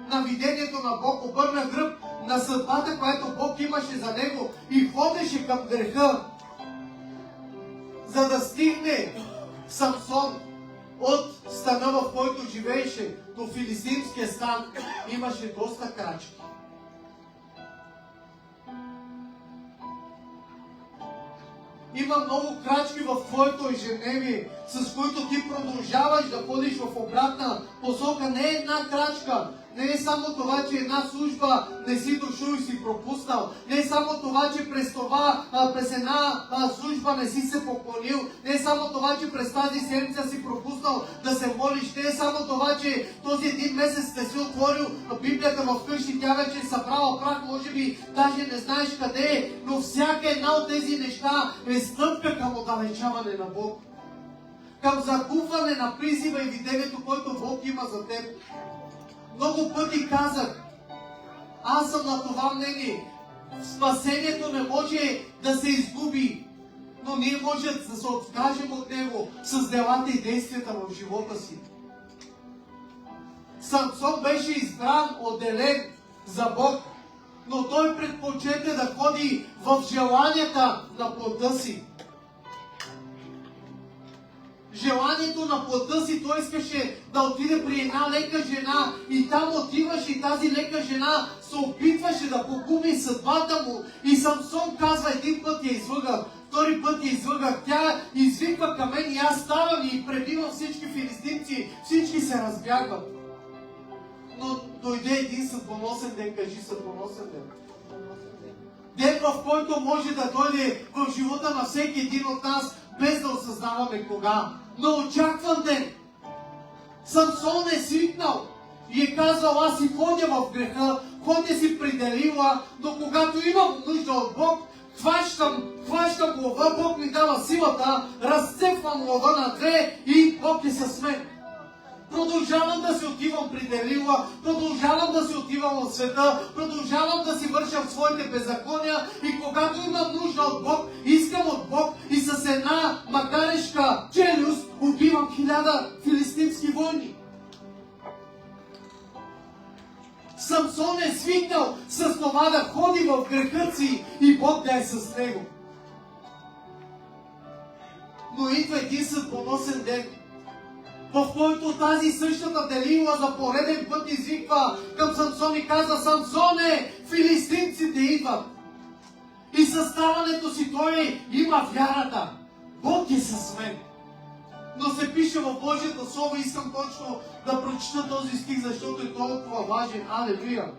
на видението на Бог. Обърна гръб на съдбата, която Бог имаше за него и ходеше към греха. За да стигне Самсон от стана, в който живееше, до филистимския стан, имаше доста крачки. Има много крачки в твоето ежедневие, с които ти продължаваш да ходиш в обратна посока. Не е една крачка. Не е само това, че една служба не си дошъл и си пропуснал. Не е само това, че през една служба не си се поклонил. Не е само това, че през тази седмица си пропуснал да се молиш. Не е само това, че този един месец сте си отворил Библията в къщи, тя вече е събрала прах, може би даже не знаеш къде е. Но всяка една от тези неща е стъпка към отдалечаване на Бог. Към загубване на призива и видението, който Бог има за теб. Много пъти казах, Аз съм на това мнение. Спасението не може да се изгуби, но ние може да се откажем от него с делата и действията в живота си. Самсон беше избран, отделен за Бог, но той предпочете да ходи в желанията на плътта си. Желанието на плътта си, той искаше да отиде при една лека жена и там отиваше и тази лека жена се опитваше да погуби съдбата му. И Самсон казва, един път я излъгах, втори път я излъгах, тя извиква към мен и аз ставам и пребивам всички филистимци, всички се разбягват. Но дойде един съдбоносен ден, кажи съдбоносен ден. Ден, в който може да дойде в живота на всеки един от нас, без да осъзнаваме кога. Но очакван ден. Самсон е свикнал и е казал, аз си ходя в греха, ходя си при Делила, но когато имам нужда от Бог, хващам лова, Бог ми дава силата, разцепвам лова на две и Бог е със мен. Продължавам да се отивам при Делила, продължавам да се отивам в света, продължавам да си вършам своите беззакония и когато имам нужда от Бог, искам от Бог и с една магарешка челюст убивам 1000 филистимски войни. Самсон е свикнал с това да ходи в греха си и Бог да е с него. Но идва един съдбоносен ден, в който тази същата Делила за пореден път извиква към Самсон и казва, Самсоне, филистимците идват. И със ставането си той има вярата. Бог е с мен. Но се пише в Божието Слово, искам точно да прочита този стих, защото е толкова важен. Алелуя!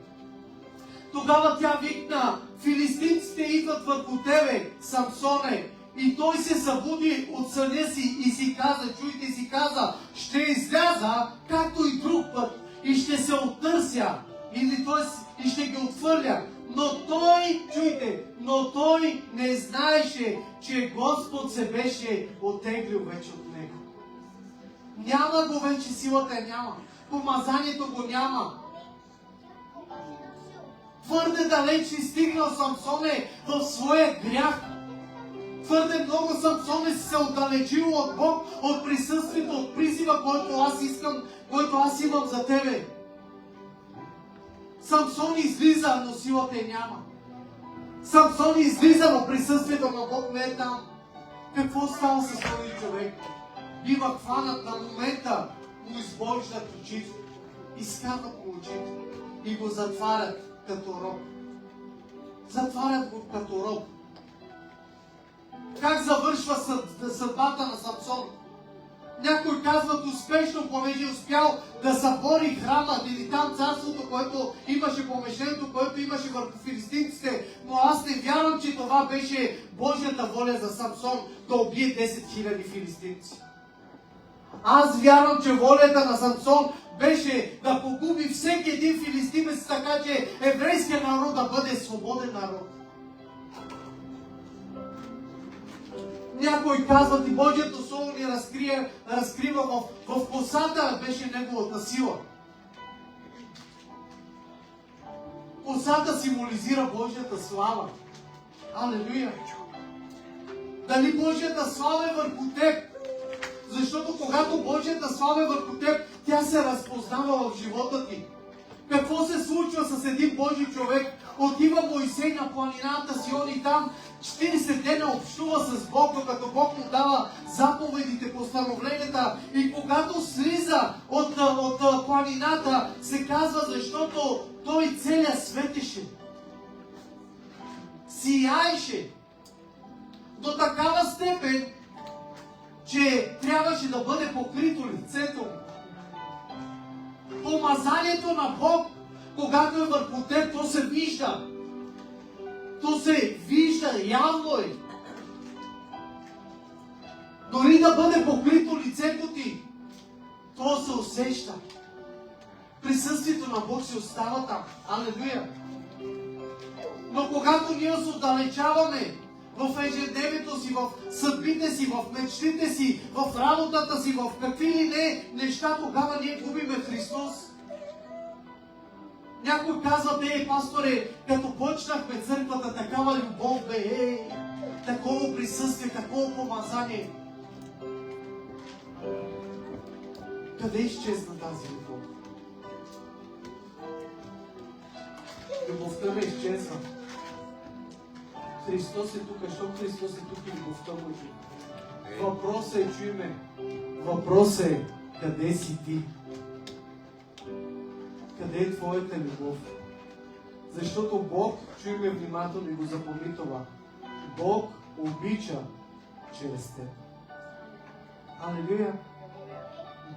Тогава тя викна, филистимците идват върху тебе, Самсоне. И той се събуди от съня си и си каза, чуйте, си каза, ще изляза, както и друг път, и ще се оттърся, и ще ги отхвърля. Но той, чуйте, но той не знаеше, че Господ се беше оттеглил вече от него. Няма го вече, силата няма. Помазанието го няма. Твърде далеч си стигнал Самсоне в своя грях. Твърде много Самсон е се отдалечил от Бог, от присъствието, от призива, който аз имам за тебе. Самсон излиза, но силата няма. Самсон излиза, но присъствието на Бог не е там. Какво става с този човек? Бива хванат на момента, му избождат очите, изкарват му очите и го затварят като роб. Затварят го като роб. Как завършва съдбата на Самсон? Някои казват успешно, понеже успял да събори храма или там царството, което имаше, помещението, което имаше върху филистимците. Но аз не вярвам, че това беше Божията воля за Самсон да убие 10 000 филистимци. Аз вярвам, че волята на Самсон беше да погуби всеки един филистимец, така че еврейският народ да бъде свободен народ. Някой казват и Божието Слово ни разкрива в косата беше неговата сила. Косата символизира Божията слава. Алелуя! Дали Божията слава е върху теб? Защото когато Божията слава е върху теб, тя се разпознава в живота ти. Какво се случва с един Божий човек? Отива Моисей на планината Сион и там 40 дена общува с Бог, докато Бог му дава заповедите, постановленията. И когато слиза от планината, се казва, защото той целия светеше. Сияеше. До такава степен, че трябваше да бъде покрито лицето му. Помазанието на Бог, когато е върху теб, то се вижда. То се вижда, явно е. Дори да бъде покрито лицето ти, то се усеща. Присъствието на Бог се остава там. Алелуя! Но когато ние се отдалечаваме в ежедневието си, в съдбите си, в мечтите си, в работата си, в какви ли не неща, тогава ние губиме Христос. Някой казва, пасторе, като почнахме църквата, такава любов бе, такова присъствие, такова помазание. Къде изчезна тази любов? Любовта не изчезва. Христос е тук, защото Христос е тук и любовта му е. Въпросът е, чуй ме, въпросът е, къде си ти? Къде е твоята любов? Защото Бог, чуй ме внимателно и го запомни това, Бог обича чрез теб. Алелуя!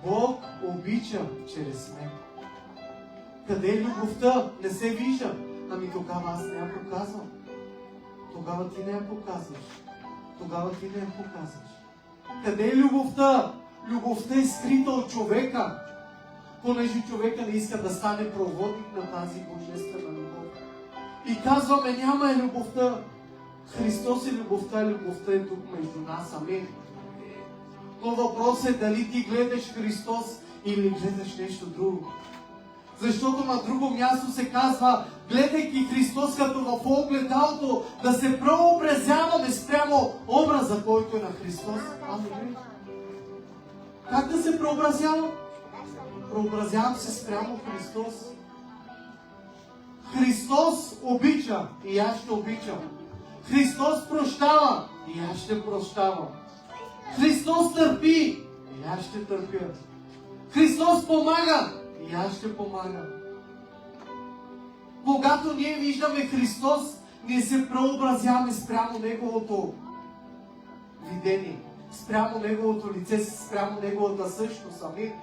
Бог обича чрез мен. Къде е любовта? Не се вижда. Ами тогава аз не я показвам. Тогава ти не я показваш. Тогава ти не я показваш. Къде е любовта? Любовта е скрита от човека. Понеже човека не иска да стане проводник на тази божествена любов. И казваме, няма е любовта. Христос е любовта е тук между нас. Амин. Но въпросът е дали ти гледаш Христос или гледаш нещо друго. Защото на друго място се казва, гледайки Христос като в огледалото, да се преобразяваме спрямо образа, който е на Христос. Как да се преобразявам? Преобразявам се спрямо Христос. Христос обича и аз ще обичам. Христос прощава и аз ще прощавам. Христос търпи и аз ще търпя. Христос помага и аз ще помагам. Когато ние виждаме Христос, ние се преобразяваме спрямо Неговото видение, спрямо Неговото лице, спрямо Неговата същност. Амин.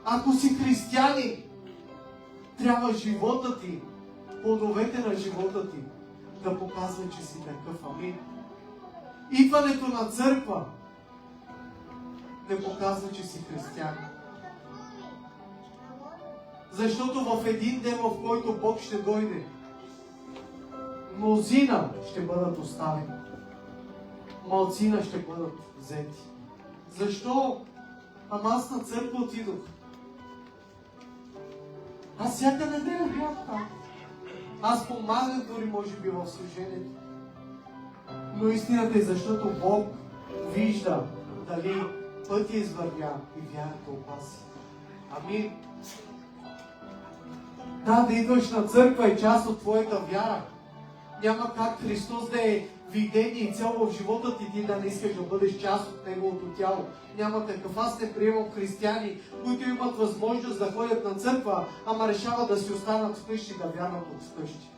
Ако си християни, трябва живота ти, плодовете на живота ти да показва, че си такъв. Амин. Идването на църква не показва, че си християн. Защото в един ден, в който Бог ще дойде, мнозина ще бъдат оставени. Малцина ще бъдат взети. Защо? Ама аз на църква отидох. Аз всяка неделя бях там. Аз помагах дори, може би, в служението. Но истината е, защото Бог вижда дали пътя извървя и вярата опаси. Амин. Да идваш на църква е част от твоята вяра. Няма как Христос да е видение и цел в живота ти да не искаш да бъдеш част от Неговото тяло. Няма такъв. Аз не приемам християни, които имат възможност да ходят на църква, ама решават да си останат вкъщи, да вярват от вкъщи.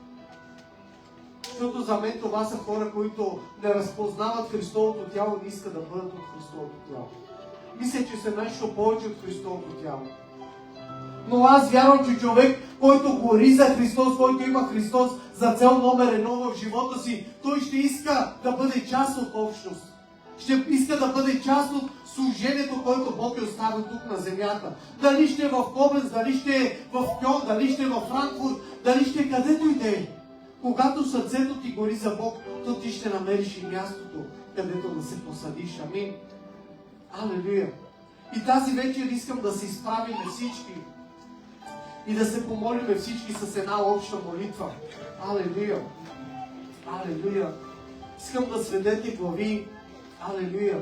Защото за мен това са хора, които не разпознават Христовото тяло и не искат да бъдат от Христовото тяло. Мисля, че са нещо повече от Христовото тяло. Но аз вярвам, че човек, който гори за Христос, който има Христос за цел номер 1 в живота си, той ще иска да бъде част от общност. Ще иска да бъде част от служението, което Бог е оставил тук на земята. Дали ще е в Кобленц, дали ще е в Кьон, дали ще е в Франкфурт, дали ще е където и да е. Когато сърцето ти гори за Бог, то ти ще намериш и мястото, където да се посадиш. Амин. Алелуя. И тази вечер искам да се изправим всички и да се помолим всички с една обща молитва. Алелуя! Алелуя! Искам да сведете глави. Алелуя!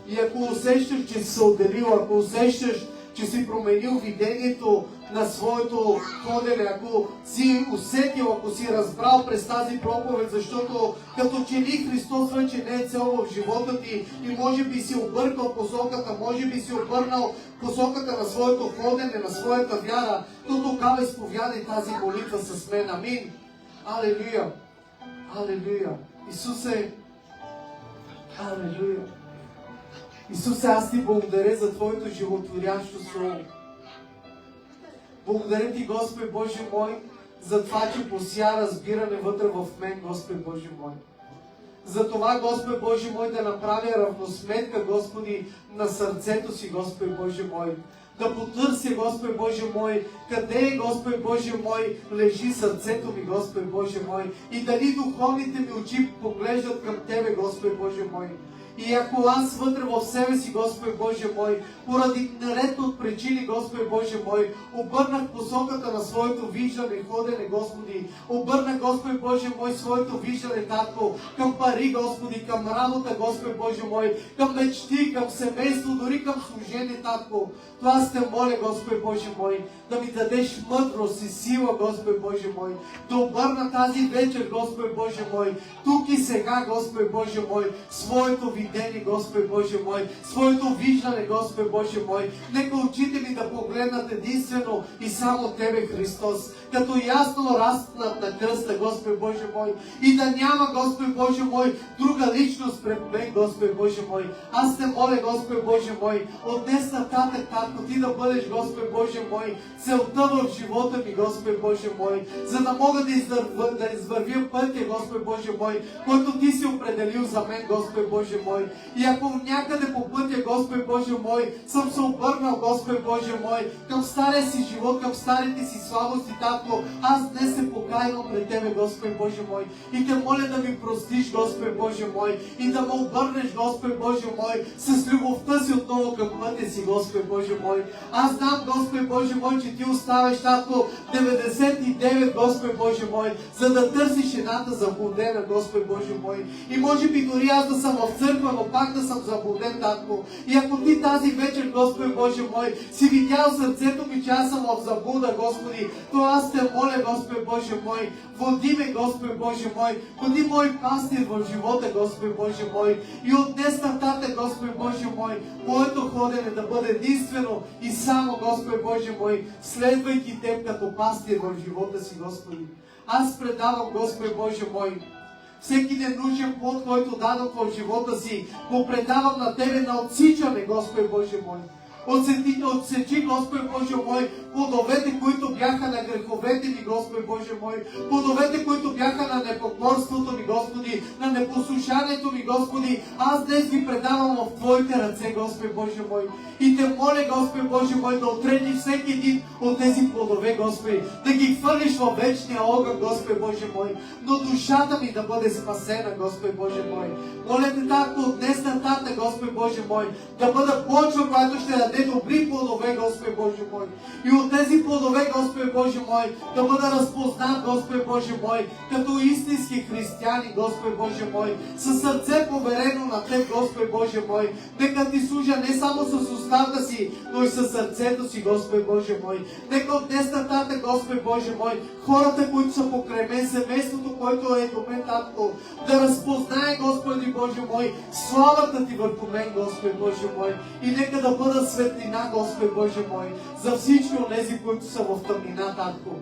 И ако усещаш, че си се отделил, ако усещаш, че си променил видението на своето ходене, ако си усетил, ако си разбрал през тази проповед, защото като че ли Христос вече не е цел в живота ти и може би си объркал посоката, може би си обърнал посоката на своето ходене, на своята вяра, то тогава изповядай тази молитва с мен. Амин. Алелуя. Алелуя. Исусе, алелуя. Исусе, аз ти благодаря за Твоето животворящо Слово. Благодаря ти, Господи Боже мой, за това, че пося разбиране вътре в мен, Господи Боже мой. За това, Господи Боже мой, да направя равносметка, Господи, на сърцето си, Господи Боже мой. Да потърся, Господи Боже мой, къде, Господи Боже мой, лежи сърцето ми, Господи Боже мой. И дали духовните ми очи поглеждат към Тебе, Господи Боже мой. И ако аз вътре в себе си, Господи Боже мой, поради наред от причини, Господи Боже мой, обърнах посоката на своето виждане и ходене, Господи, обърнах, Господи Боже мой, своето виждане, Татко, към пари, Господи, към работа, Господи Боже мой, към мечти, към семейство, дори към служение, Татко. То аз те моля, Господи Боже мой, да ми дадеш мъдрост и сила, Господи Боже мой, да обърна тази вечер, Господи Боже мой, тук и сега, Господи Боже мой, своето видение, Господи Боже мой, своето виждане, Господи Боже мой. Нека очите ми да погледнат единствено и само Тебе, Христос, като ясно разпнат на кръста, Господи Боже мой, и да няма, Господи Боже мой, друга личност пред мен, Господи Боже мой. Аз те моля, Господи Боже мой, от днес нататък, Татко, Ти да бъдеш, Господи Боже мой, целта в живота ми, Господи Боже мой, за да мога да извървя пътя, Господи Боже мой, който Ти си определил за мен, Господи Боже мой. И ако някъде по пътя, Господи Боже мой, съм се обърнал, Господи Боже мой, към стария си живот, към старите си слабости, Татко, аз днес се покайвам пред Тебе, Господи Боже мой, и те моля да ми простиш, Господи Боже мой, и да ме обърнеш, Господи Боже мой, с любовта си отново към пътя си, Господи Боже мой. Аз знам, Господи Боже мой, че Ти оставяш, Татко, 99, Господи Боже мой, за да търсиш едната заблудена, Господи Боже мой. И може би дори аз да съм в църква, но пак да съм заблуден, Татко. И ако Ти тази вечер, Господи Боже мой, си видял сърцето ми, че аз съм в заблуда, Господи, то аз те моля, Господи Боже мой, води ме, Господи Боже мой, бъди мой пастир в живота, Господи Боже мой. И от днес нататък, Господи Боже мой, моето ходене да бъде единствено и само, Господи Боже мой, следвайки Теб като пастир в живота си, Господи. Аз предавам, Господи Боже мой, всеки ненужен плод, който дадох в живота си, го предавам на Тебе на отсичане, Господи Боже мой. Отсечи, Господи Боже мой, плодовете, които бяха на греховете ми, Господи Боже мой, плодовете, които бяха на непокорството ми, Господи, на непослушанието ми, Господи, аз днес ги предавам в Твоите ръце, Господи Боже мой. И те моля, Господи Боже мой, да отрежеш всеки един от тези плодове, Господи, да ги хвърлиш във вечния огън, Господи Боже мой, но душата ми да бъде спасена, Господи Боже мой. Моля Те, Татко, от днес нататък, Господи Боже мой, да бъда почва, която ще даде добри плодове, Господи Боже мой. И от тези плодове, Господи Боже мой, да бъда разпознат, Господи Боже мой, като истински християни, Господи Боже мой, със сърце поверено на Теб, Господи Боже мой. Нека Ти служа не само с устата си, но и със сърцето си, Господи Боже мой. Нека от днес нататък, Господи Боже мой, хората, които са покрай мен, семейството, което е до мен, Татко, да разпознае, Господи Боже мой, славата Ти върху мен, Господи Боже мой. И нека да бъда светлина, Господи Боже мой, за всички онези, които са в тъмнина, Татко.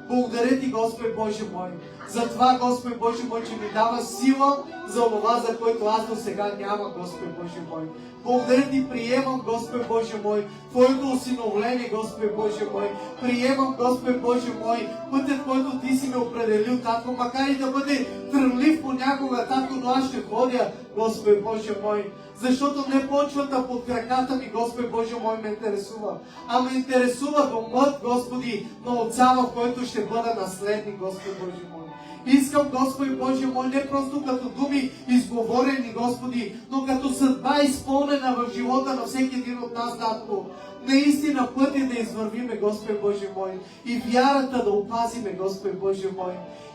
Благодаря Ти, Господи Боже мой, за това, Господи Боже мой, че ми дава сила за това, за което аз до сега няма, Господи Боже мой. Благодаря Ти, приемам, Господи Боже мой, Твоето усиновление, Господи Боже мой. Приемам, Господи Боже мой, пътят, който Ти си ме определил, Татко, макар и да бъде трънлив понякога, Татко, но аз ще ходя, Господи Боже мой. Защото не почвата под краката ми, Господи Боже мой, ме интересува, а ме интересува домът, Господи, на Отца, в който ще бъда наследник, Господи Боже мой. Искам, Господи Боже мой, не просто като думи изговорени, Господи, но като съдба изпълнена в живота на всеки един от нас, Татко. Наистина пътя да извървиме, Господи Боже мой, и вярата да опазиме, Господи Боже мой.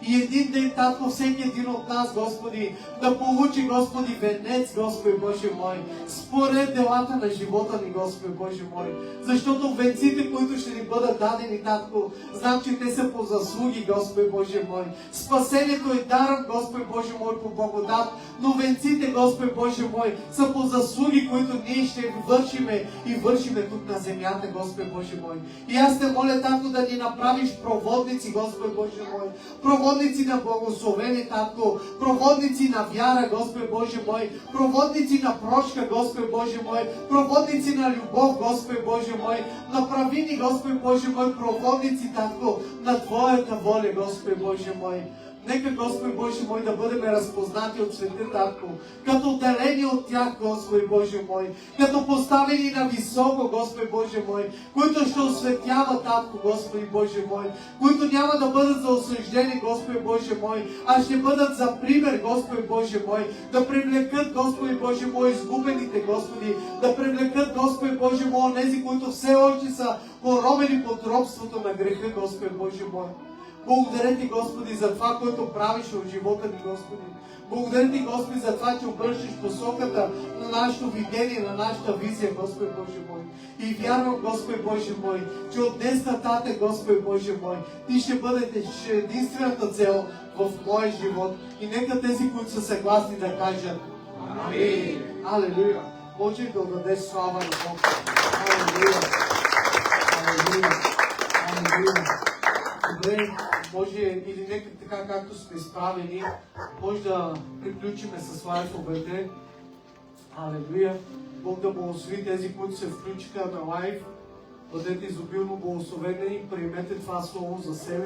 И един ден, Татко, всеки един от нас, Господи, да получи, Господи, венец, Господи Боже мой, според делата на живота ни, Господи Боже мой. Защото венците, които ще ни бъдат дадени, Татко, знам, че те са по заслуги, Господи Боже мой. Спасението е даром, Господи Боже мой, по благодат, но венците, Господи Боже мой, са по заслуги, които ние ще вършиме и вършиме тук на земята, Господи Боже мой. И аз те моля, Татко, да ни направиш проводници, Господи Боже мой, проводници на благословение, Татко, проводници на вяра, Господи Боже мой, проводници на прошка, Господи Боже мой, проводници на любов, Господи Боже мой, направи ни, Господи Боже мой, проводници, Татко, на Твоята воля, Господи Боже мой. Нека, Господи Боже мой, да бъдем разпознати от света, Татко, като дарени от тях, Господи Боже мой, като поставени на високо, Господи Боже мой, които ще осветяват, Татко, Господи Боже мой, които няма да бъдат за осъждени, Господи Боже мой, а ще бъдат за пример, Господи Боже мой, да привлекат, Господи Боже мой, изгубените, Господи, да привлекат, Господи Боже мой, онези, които все още са поробени под робството на греха, Господи Боже мой. Благодаря Ти, Господи, за това, което правиш в живота ни, Господи. Благодаря Ти, Господи, за това, че обръщаш посоката на нашето видение, на нашата визия, Господи Боже мой. И вярвам, Господи Боже мой, че от днес нататък, Господи Боже мой, Ти ще бъдете единствената цел в моя живот. И нека тези, които са съгласни, да кажат Амин. Алелуя. Може да отдадеш слава на Бог. Алелуя. Алелуя. Алелуя. Добре, може или нека така, както сме изправени, може да приключиме с лайфовете. Алелуя. Бог да благослови тези, които се включиха на лайф. Бъдете изобилно благословени и приемете това слово за себе.